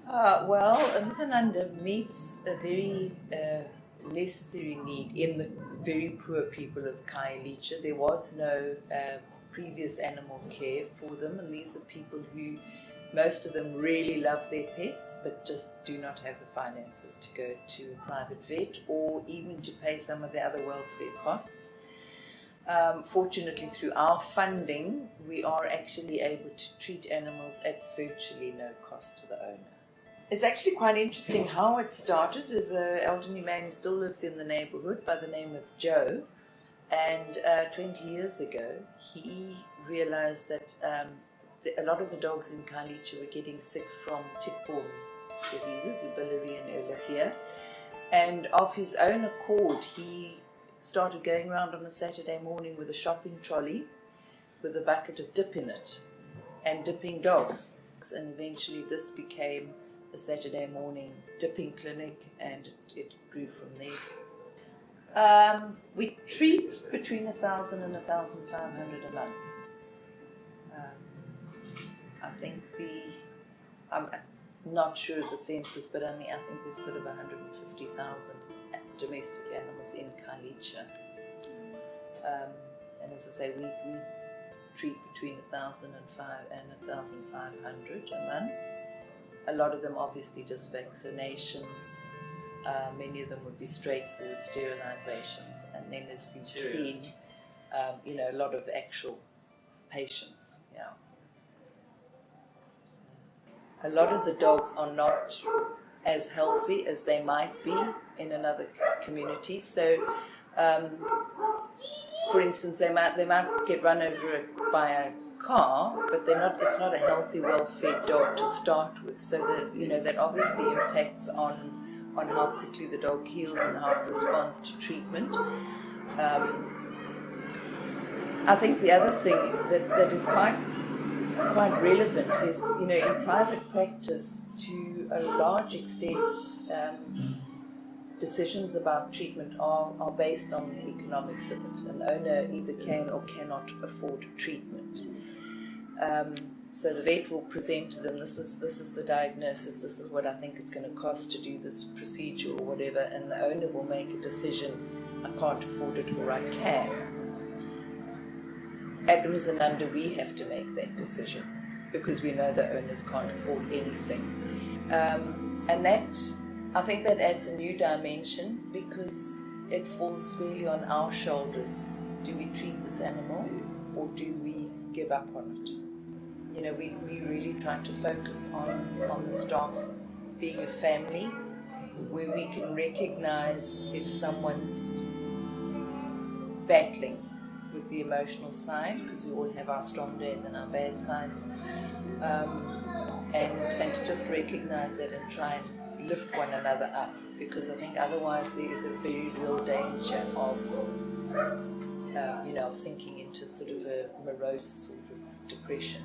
Well, Mdzananda meets a very necessary need in the very poor people of Khayelitsha. There was no previous animal care for them, and these are people who, most of them really love their pets, but just do not have the finances to go to a private vet or even to pay some of the other welfare costs. Fortunately, through our funding, we are actually able to treat animals at virtually no cost to the owner. It's actually quite interesting how it started. As an elderly man who still lives in the neighborhood by the name of Joe, and 20 years ago he realized that a lot of the dogs in Khayelitsha were getting sick from tick-borne diseases, ubilary and ehrlichia, and of his own accord he started going around on a Saturday morning with a shopping trolley with a bucket of dip in it and dipping dogs, and eventually this became a Saturday morning dipping clinic, and it grew from there. We treat between 1,000 and 1,500 a month. I think I'm not sure of the census, but I think there's sort of 150,000 domestic animals in Khayelitsha. And as I say, we treat between 1,000 and 1,500 a month. A lot of them obviously just vaccinations. Many of them would be straightforward sterilizations, and then as you've seen, a lot of actual patients. Yeah. So, a lot of the dogs are not as healthy as they might be in another community. So, for instance, they might get run over by a car, but it's not a healthy, well-fed dog to start with. So that obviously impacts on how quickly the dog heals and how it responds to treatment. I think the other thing that is quite relevant is, in private practice, to a large extent, decisions about treatment are based on the economics of it. An owner either can or cannot afford treatment. So the vet will present to them, this is the diagnosis, this is what I think it's going to cost to do this procedure or whatever, and the owner will make a decision, I can't afford it or I can. At Mdzananda, we have to make that decision because we know the owners can't afford anything. And I think that adds a new dimension because it falls squarely on our shoulders. Do we treat this animal or do we give up on it? We really try to focus on the staff being a family where we can recognize if someone's battling with the emotional side, because we all have our strong days and our bad sides, and to just recognize that and try and lift one another up, because I think otherwise there is a very real danger of sinking into sort of a morose sort of depression.